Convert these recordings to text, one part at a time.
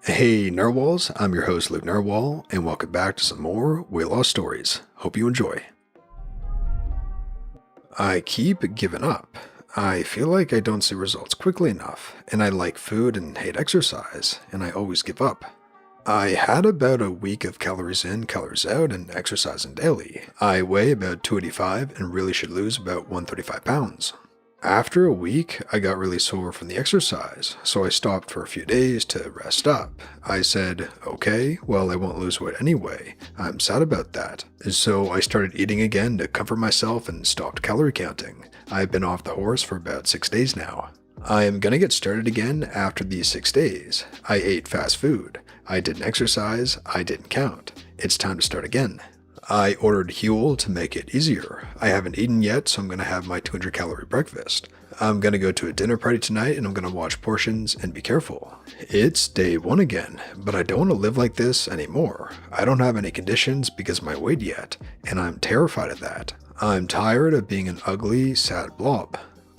Hey Narwhals, I'm your host Luke Narwhal, and welcome back to some more weight loss stories. Hope you enjoy. I keep giving up. I feel like I don't see results quickly enough, and I like food and hate exercise, and I always give up. I had about a week of calories in, calories out, and exercising daily. I weigh about 285 and really should lose about 135 pounds. After a week, I got really sore from the exercise, so I stopped for a few days to rest up. I said, okay, well, I won't lose weight anyway. I'm sad about that. So I started eating again to comfort myself and stopped calorie counting. I've been off the horse for about 6 days now. I am gonna get started again after these 6 days. I ate fast food. I didn't exercise. I didn't count. It's time to start again. I ordered Huel to make it easier. I haven't eaten yet, so I'm going to have my 200 calorie breakfast. I'm going to go to a dinner party tonight and I'm going to watch portions and be careful. It's day 1 again, but I don't want to live like this anymore. I don't have any conditions because of my weight yet, and I'm terrified of that. I'm tired of being an ugly, sad blob.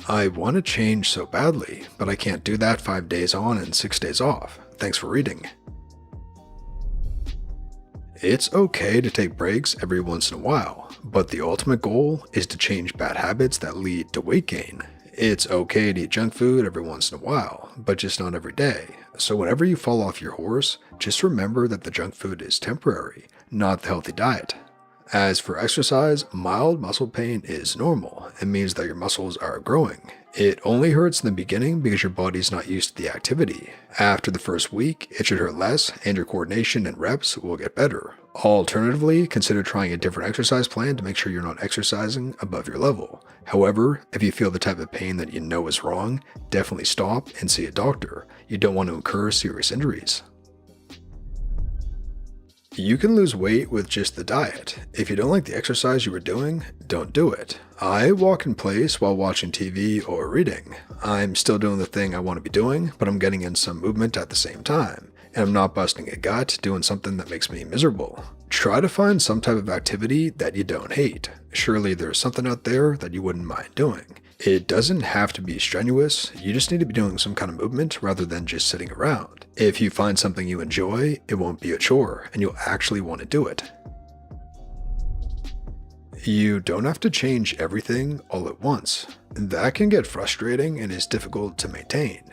I want to change so badly, but I can't do that 5 days on and 6 days off. Thanks for reading. It's okay to take breaks every once in a while, but the ultimate goal is to change bad habits that lead to weight gain. It's okay to eat junk food every once in a while, but just not every day. So whenever you fall off your horse, just remember that the junk food is temporary, not the healthy diet. As for exercise, mild muscle pain is normal. It means that your muscles are growing. It only hurts in the beginning because your body's not used to the activity. After the first week, it should hurt less and your coordination and reps will get better. Alternatively, consider trying a different exercise plan to make sure you're not exercising above your level. However, if you feel the type of pain that you know is wrong, definitely stop and see a doctor. You don't want to incur serious injuries. You can lose weight with just the diet. If you don't like the exercise you were doing, don't do it. I walk in place while watching TV or reading. I'm still doing the thing I want to be doing, but I'm getting in some movement at the same time. And I'm not busting a gut doing something that makes me miserable. Try to find some type of activity that you don't hate. Surely there's something out there that you wouldn't mind doing. It doesn't have to be strenuous, you just need to be doing some kind of movement rather than just sitting around. If you find something you enjoy, it won't be a chore and you'll actually want to do it. You don't have to change everything all at once. That can get frustrating and is difficult to maintain.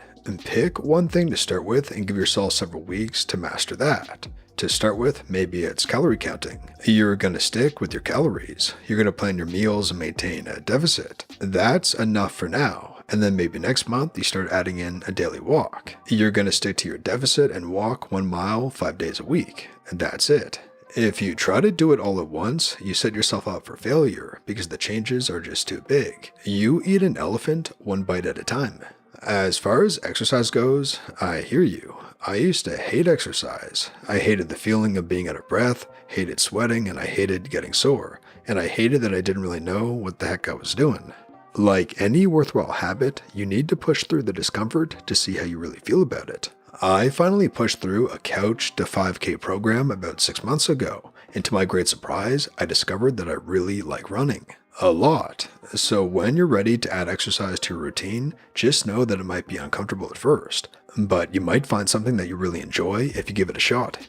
Pick one thing to start with and give yourself several weeks to master that. To start with, maybe it's calorie counting. You're going to stick with your calories. You're going to plan your meals and maintain a deficit. That's enough for now. And then maybe next month you start adding in a daily walk. You're going to stick to your deficit and walk 1 mile 5 days a week. And that's it. If you try to do it all at once, you set yourself up for failure because the changes are just too big. You eat an elephant 1 bite at a time. As far as exercise goes, I hear you. I used to hate exercise. I hated the feeling of being out of breath, hated sweating, and I hated getting sore. And I hated that I didn't really know what the heck I was doing. Like any worthwhile habit, you need to push through the discomfort to see how you really feel about it. I finally pushed through a couch to 5K program about 6 months ago, and to my great surprise, I discovered that I really like running. A lot. So when you're ready to add exercise to your routine, just know that it might be uncomfortable at first, but you might find something that you really enjoy if you give it a shot.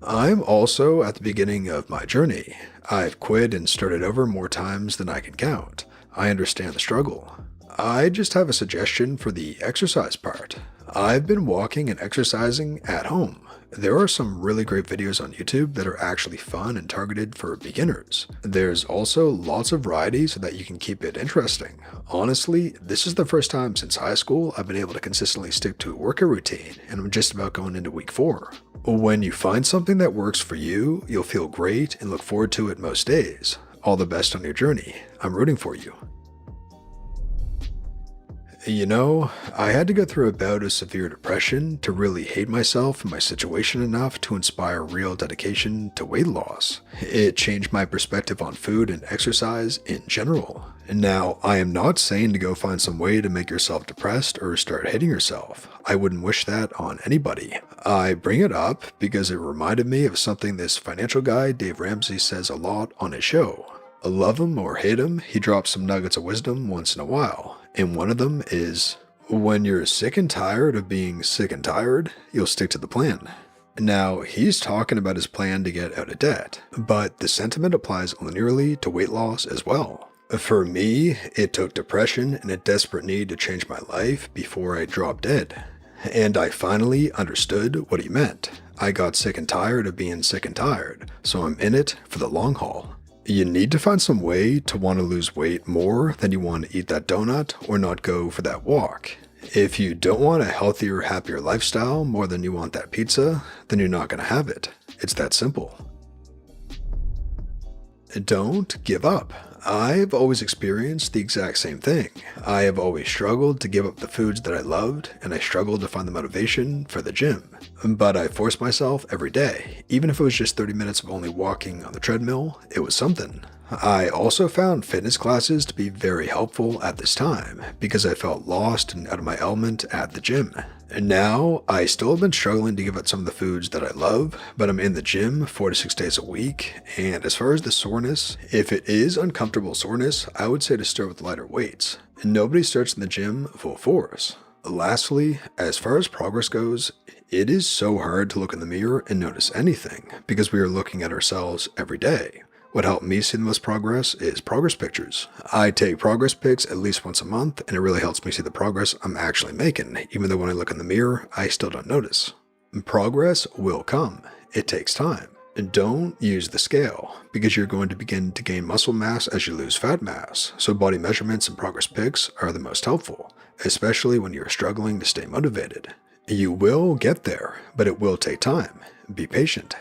I'm also at the beginning of my journey. I've quit and started over more times than I can count. I understand the struggle. I just have a suggestion for the exercise part. I've been walking and exercising at home. There are some really great videos on YouTube that are actually fun and targeted for beginners. There's also lots of variety so that you can keep it interesting. Honestly, this is the first time since high school I've been able to consistently stick to a workout routine, and I'm just about going into week 4. When you find something that works for you, you'll feel great and look forward to it most days. All the best on your journey. I'm rooting for you. You know, I had to go through a bout of severe depression to really hate myself and my situation enough to inspire real dedication to weight loss. It changed my perspective on food and exercise in general. Now, I am not saying to go find some way to make yourself depressed or start hating yourself. I wouldn't wish that on anybody. I bring it up because it reminded me of something this financial guy Dave Ramsey says a lot on his show. Love him or hate him, he drops some nuggets of wisdom once in a while. And one of them is, When you're sick and tired of being sick and tired, you'll stick to the plan. Now, he's talking about his plan to get out of debt, but the sentiment applies linearly to weight loss as well. For me, it took depression and a desperate need to change my life before I dropped dead. And I finally understood what he meant. I got sick and tired of being sick and tired, so I'm in it for the long haul. You need to find some way to want to lose weight more than you want to eat that donut or not go for that walk. If you don't want a healthier, happier lifestyle more than you want that pizza, then you're not going to have it. It's that simple. Don't give up. I've always experienced the exact same thing. I have always struggled to give up the foods that I loved, and I struggled to find the motivation for the gym. But I forced myself every day. Even if it was just 30 minutes of only walking on the treadmill, it was something. I also found fitness classes to be very helpful at this time because I felt lost and out of my element at the gym. And now, I still have been struggling to give up some of the foods that I love, but I'm in the gym 4 to 6 days a week, and as far as the soreness, if it is uncomfortable soreness, I would say to start with lighter weights. And nobody starts in the gym full force. Lastly, as far as progress goes, it is so hard to look in the mirror and notice anything because we are looking at ourselves every day. What helped me see the most progress is progress pictures. I take progress pics at least once a month, and it really helps me see the progress I'm actually making, even though when I look in the mirror, I still don't notice. Progress will come. It takes time. And don't use the scale, because you're going to begin to gain muscle mass as you lose fat mass, so body measurements and progress pics are the most helpful, especially when you're struggling to stay motivated. You will get there, but it will take time. Be patient.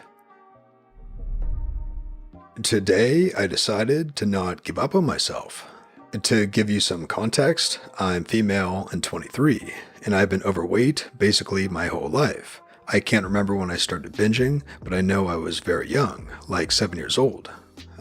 Today, I decided to not give up on myself. To give you some context, I'm female and 23, and I've been overweight basically my whole life. I can't remember when I started binging, but I know I was very young, like 7 years old.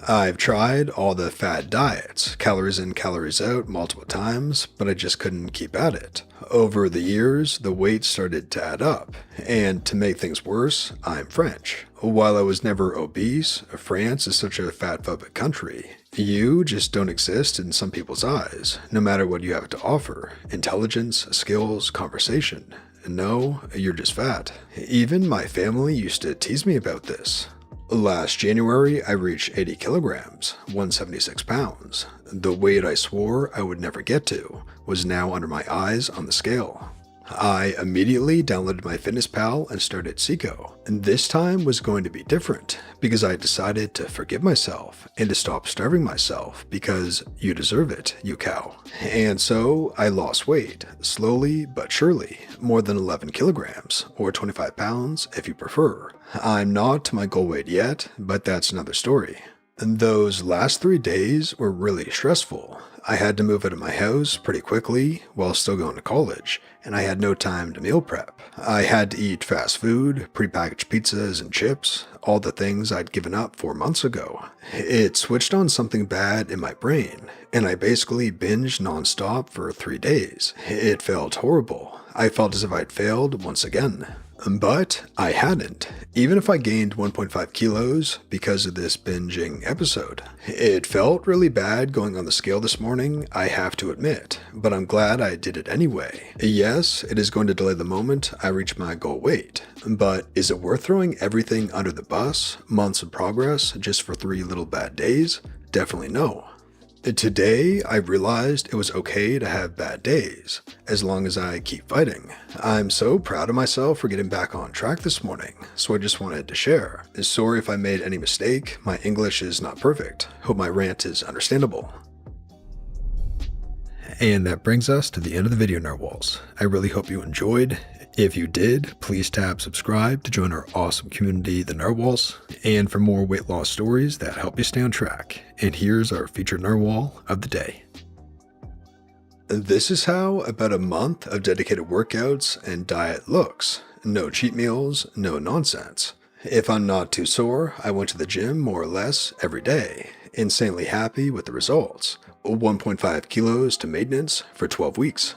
I've tried all the fad diets, calories in, calories out, multiple times, but I just couldn't keep at it. Over the years, the weight started to add up, and to make things worse, I'm French. While I was never obese, France is such a fat-phobic country. You just don't exist in some people's eyes, no matter what you have to offer. Intelligence, skills, conversation. No, you're just fat. Even my family used to tease me about this. Last January, I reached 80 kilograms, 176 pounds. The weight I swore I would never get to was now under my eyes on the scale. I immediately downloaded MyFitnessPal and started Seco. And this time was going to be different because I decided to forgive myself and to stop starving myself because you deserve it, you cow. And so I lost weight, slowly but surely, more than 11 kilograms, or 25 pounds if you prefer. I'm not to my goal weight yet, but that's another story. And those last 3 days were really stressful. I had to move out of my house pretty quickly while still going to college, and I had no time to meal prep. I had to eat fast food, prepackaged pizzas and chips, all the things I'd given up 4 months ago. It switched on something bad in my brain, and I basically binged nonstop for 3 days. It felt horrible. I felt as if I'd failed once again. But I hadn't, even if I gained 1.5 kilos because of this binging episode. It felt really bad going on the scale this morning, I have to admit, but I'm glad I did it anyway. Yes, it is going to delay the moment I reach my goal weight, but is it worth throwing everything under the bus, months of progress, just for 3 little bad days? Definitely no. Today, I realized it was okay to have bad days, as long as I keep fighting. I'm so proud of myself for getting back on track this morning, so I just wanted to share. Sorry if I made any mistake, my English is not perfect. Hope my rant is understandable. And that brings us to the end of the video, Narwhals. I really hope you enjoyed. If you did, please tap subscribe to join our awesome community, the Narwhals, and for more weight loss stories that help you stay on track. And here's our featured Narwhal of the day. This is how about a month of dedicated workouts and diet looks. No cheat meals, no nonsense. If I'm not too sore, I went to the gym more or less every day. Insanely happy with the results. 1.5 kilos to maintenance for 12 weeks.